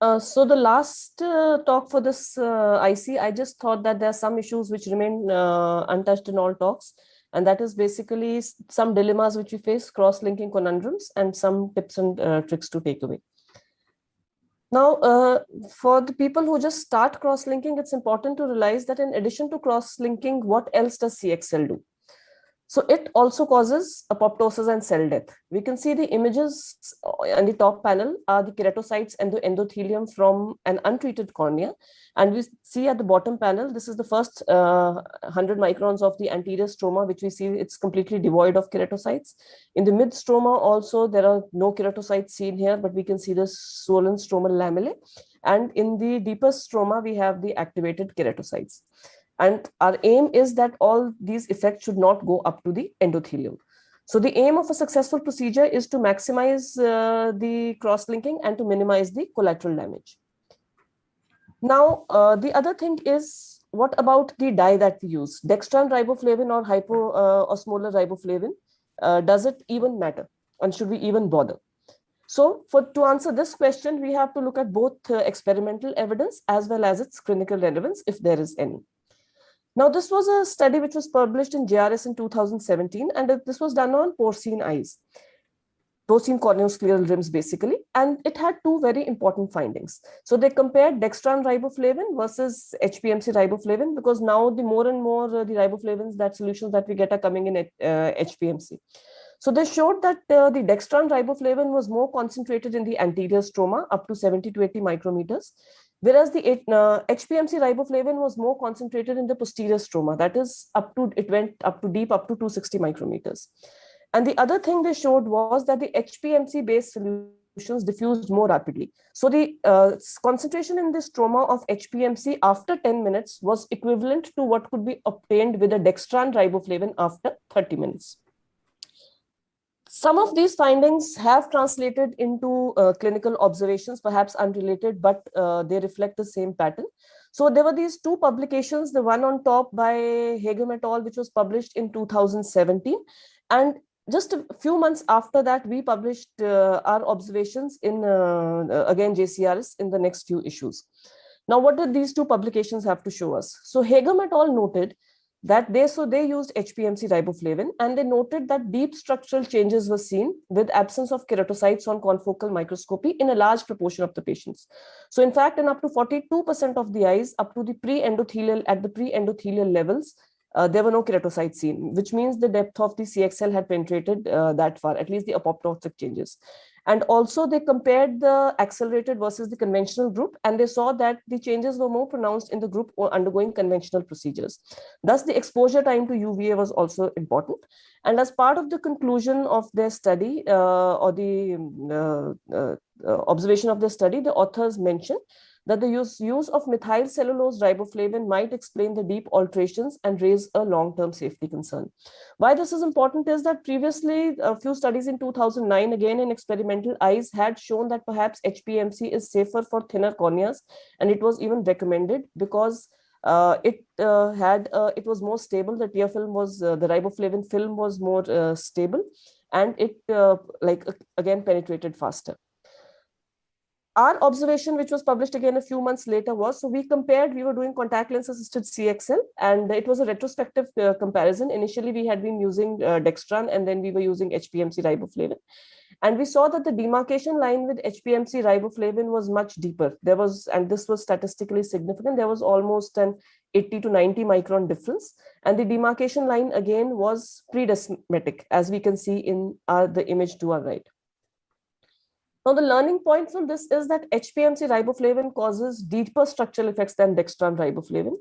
So the last talk for this IC, I just thought that there are some issues which remain untouched in all talks. And that is basically some dilemmas which we face, cross-linking conundrums, and some tips and tricks to take away. Now, for the people who just start cross-linking, it's important to realize that in addition to cross-linking, what else does CXL do? So it also causes apoptosis and cell death. We can see the images on the top panel are the keratocytes and the endothelium from an untreated cornea. And we see at the bottom panel, this is the first 100 microns of the anterior stroma, which we see it's completely devoid of keratocytes. In the mid stroma also, there are no keratocytes seen here, but we can see the swollen stromal lamellae. And in the deeper stroma, we have the activated keratocytes. And our aim is that all these effects should not go up to the endothelium. So the aim of a successful procedure is to maximize the cross-linking and to minimize the collateral damage. Now, the other thing is, what about the dye that we use? Dextran riboflavin or hypoosmolar riboflavin? Does it even matter? And should we even bother? So to answer this question, we have to look at both experimental evidence as well as its clinical relevance, if there is any. Now, this was a study which was published in JRS in 2017, and this was done on porcine eyes, porcine corneoscleral rims, basically, and it had two very important findings. So they compared dextran riboflavin versus HPMC riboflavin, because now the more and more the riboflavins, that solutions that we get are coming in at HPMC. So they showed that the dextran riboflavin was more concentrated in the anterior stroma, up to 70 to 80 micrometers, whereas the HPMC riboflavin was more concentrated in the posterior stroma. That is, it went up to deep, up to 260 micrometers. And the other thing they showed was that the HPMC-based solutions diffused more rapidly. So the concentration in the stroma of HPMC after 10 minutes was equivalent to what could be obtained with a dextran riboflavin after 30 minutes. Some of these findings have translated into clinical observations, perhaps unrelated, but they reflect the same pattern. So there were these two publications, the one on top by Hegum et al., which was published in 2017. And just a few months after that, we published our observations in, again, JCRS in the next few issues. Now, what did these two publications have to show us? So Hegum et al. Noted that they used HPMC riboflavin, and they noted that deep structural changes were seen with absence of keratocytes on confocal microscopy in a large proportion of the patients. So in fact, in up to 42% of the eyes, up to the pre-endothelial levels, there were no keratocytes seen, which means the depth of the CXL had penetrated that far, at least the apoptotic changes. And also they compared the accelerated versus the conventional group, and they saw that the changes were more pronounced in the group undergoing conventional procedures. Thus, the exposure time to UVA was also important. And as part of the conclusion of their study or the observation of the study, the authors mentioned that the use of methyl cellulose riboflavin might explain the deep alterations and raise a long-term safety concern. Why this is important is that previously a few studies in 2009, again in experimental eyes, had shown that perhaps HPMC is safer for thinner corneas, and it was even recommended because it was more stable. The tear film was, the riboflavin film was more stable, and it again penetrated faster. Our observation, which was published again a few months later, was, so we were doing contact lens assisted CXL, and it was a retrospective comparison. Initially, we had been using Dextran, and then we were using HPMC riboflavin. And we saw that the demarcation line with HPMC riboflavin was much deeper. And this was statistically significant, there was almost an 80 to 90 micron difference. And the demarcation line again was predesmatic, as we can see in the image to our right. Now, the learning point from this is that HPMC riboflavin causes deeper structural effects than dextran riboflavin.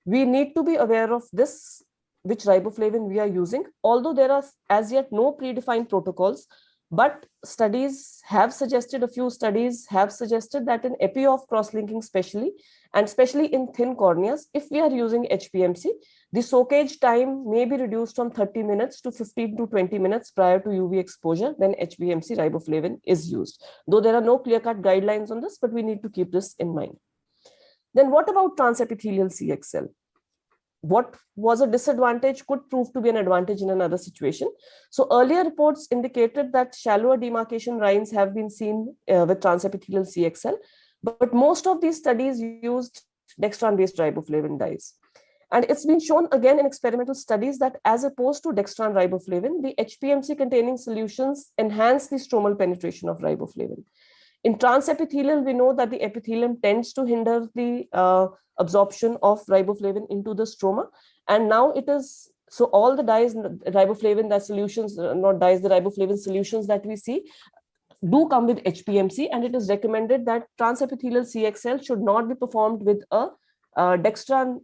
We need to be aware of this, which riboflavin we are using, although there are as yet no predefined protocols. But a few studies have suggested that in epi-off cross-linking especially in thin corneas, if we are using HPMC, the soakage time may be reduced from 30 minutes to 15 to 20 minutes prior to UV exposure when HPMC riboflavin is used. Though there are no clear-cut guidelines on this, but we need to keep this in mind. Then what about transepithelial CXL? What was a disadvantage could prove to be an advantage in another situation. So earlier reports indicated that shallower demarcation lines have been seen with transepithelial CXL, But most of these studies used dextran-based riboflavin dyes. And it's been shown again in experimental studies that as opposed to dextran riboflavin, the HPMC containing solutions enhance the stromal penetration of riboflavin. In transepithelial, we know that the epithelium tends to hinder the absorption of riboflavin into the stroma. And now it is, so all the dyes, riboflavin, that solutions, not dyes, the riboflavin solutions that we see do come with HPMC, and it is recommended that transepithelial CXL should not be performed with a dextran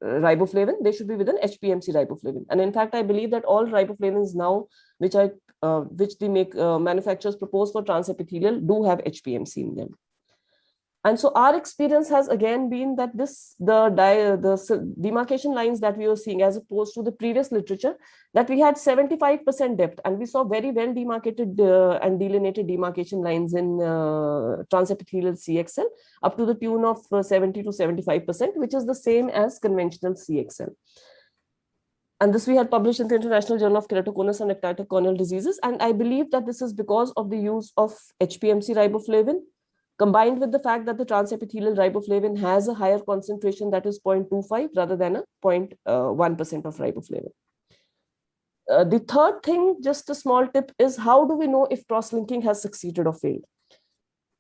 riboflavin. They should be with an HPMC riboflavin. And in fact, I believe that all riboflavins now, which the manufacturers propose for transepithelial, do have HPMC in them. And so our experience has again been that the demarcation lines that we were seeing, as opposed to the previous literature, that we had 75% depth, and we saw very well demarcated and delineated demarcation lines in transepithelial CXL up to the tune of 70 to 75%, which is the same as conventional CXL. And this we had published in the International Journal of Keratoconus and Ectatic Corneal Diseases. And I believe that this is because of the use of HPMC riboflavin, combined with the fact that the transepithelial riboflavin has a higher concentration, that is 0.25 rather than a 0.1% of riboflavin. The third thing, just a small tip, is how do we know if cross-linking has succeeded or failed?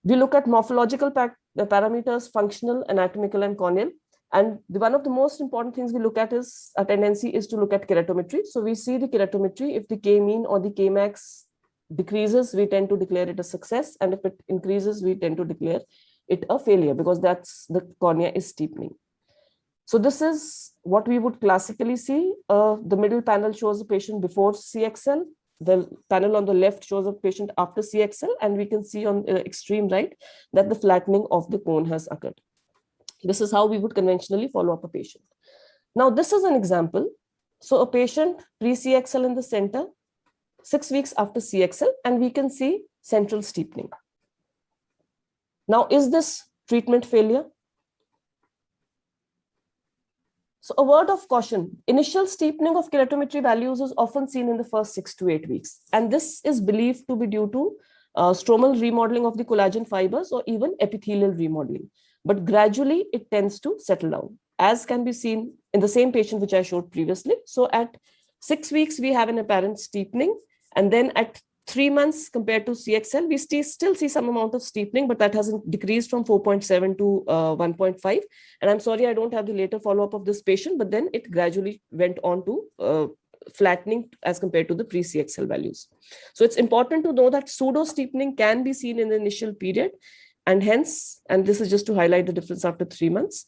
We look at morphological parameters, functional, anatomical, and corneal. And one of the most important things we look at is, a tendency is to look at keratometry. So we see the keratometry. If the K-mean or the K-max decreases, we tend to declare it a success. And if it increases, we tend to declare it a failure, because that's the cornea is steepening. So this is what we would classically see. The middle panel shows a patient before CXL. The panel on the left shows a patient after CXL. And we can see on the extreme right that the flattening of the cone has occurred. This is how we would conventionally follow up a patient. Now, this is an example. So a patient pre-CXL in the center, 6 weeks after CXL, and we can see central steepening. Now, is this treatment failure? So a word of caution, initial steepening of keratometry values is often seen in the first 6 to 8 weeks. And this is believed to be due to stromal remodeling of the collagen fibers or even epithelial remodeling. But gradually it tends to settle down, as can be seen in the same patient which I showed previously. So at 6 weeks, we have an apparent steepening. And then at 3 months compared to CXL, we still see some amount of steepening, but that hasn't decreased from 4.7 to 1.5. And I'm sorry, I don't have the later follow-up of this patient, but then it gradually went on to flattening as compared to the pre-CXL values. So it's important to know that pseudo steepening can be seen in the initial period, and hence, and this is just to highlight the difference after 3 months,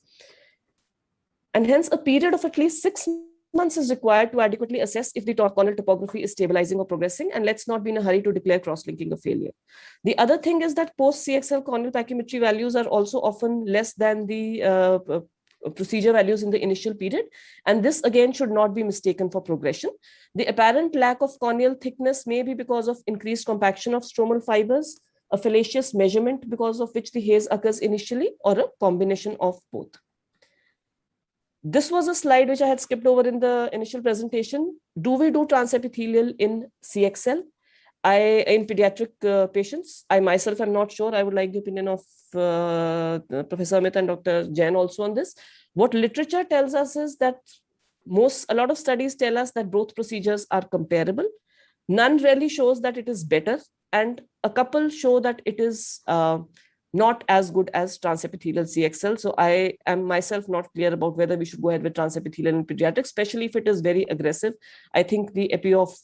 and hence a period of at least 6 months is required to adequately assess if the corneal topography is stabilizing or progressing, and let's not be in a hurry to declare cross-linking a failure. The other thing is that post-CXL corneal pachymetry values are also often less than the procedure values in the initial period, and this again should not be mistaken for progression. The apparent lack of corneal thickness may be because of increased compaction of stromal fibers, a fallacious measurement because of which the haze occurs initially, or a combination of both. This was a slide which I had skipped over in the initial presentation. Do we do transepithelial in CXL? In pediatric patients, I myself am not sure. I would like the opinion of Professor Amit and Dr. Jain also on this. What literature tells us is that a lot of studies tell us that both procedures are comparable. None really shows that it is better, and a couple show that it is not as good as transepithelial CXL. So I am myself not clear about whether we should go ahead with transepithelial in pediatrics, especially if it is very aggressive. I think the epi-off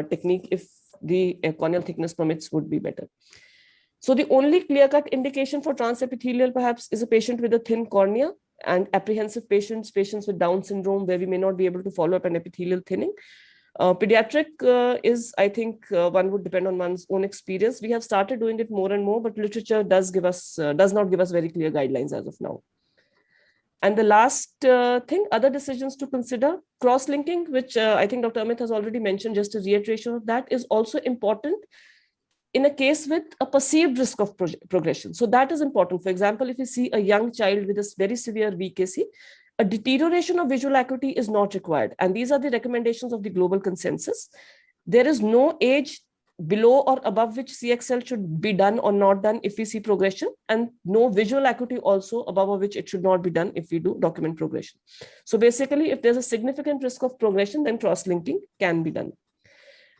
technique, if the corneal thickness permits, would be better. So the only clear-cut indication for transepithelial perhaps is a patient with a thin cornea, and apprehensive patients with Down syndrome, where we may not be able to follow up an epithelial thinning. Pediatric is, I think, one would depend on one's own experience. We have started doing it more and more, but literature does not give us very clear guidelines as of now. And the last thing, other decisions to consider, cross-linking, which I think Dr. Amit has already mentioned, just a reiteration of that, is also important in a case with a perceived risk of progression. So that is important. For example, if you see a young child with a very severe VKC, a deterioration of visual acuity is not required. And these are the recommendations of the global consensus. There is no age below or above which CXL should be done or not done if we see progression, and no visual acuity also above which it should not be done if we do document progression. So basically, if there's a significant risk of progression, then cross-linking can be done.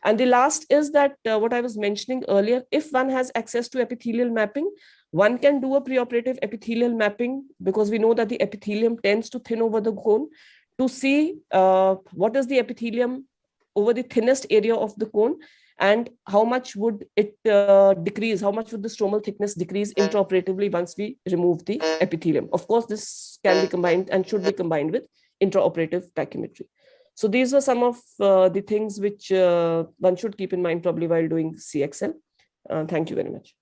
And the last is that what I was mentioning earlier, if one has access to epithelial mapping, one can do a preoperative epithelial mapping, because we know that the epithelium tends to thin over the cone, to see what is the epithelium over the thinnest area of the cone, and how much would it decrease, how much would the stromal thickness decrease intraoperatively once we remove the epithelium. Of course, this can be combined and should be combined with intraoperative pachymetry. So these are some of the things which one should keep in mind probably while doing CXL. Thank you very much.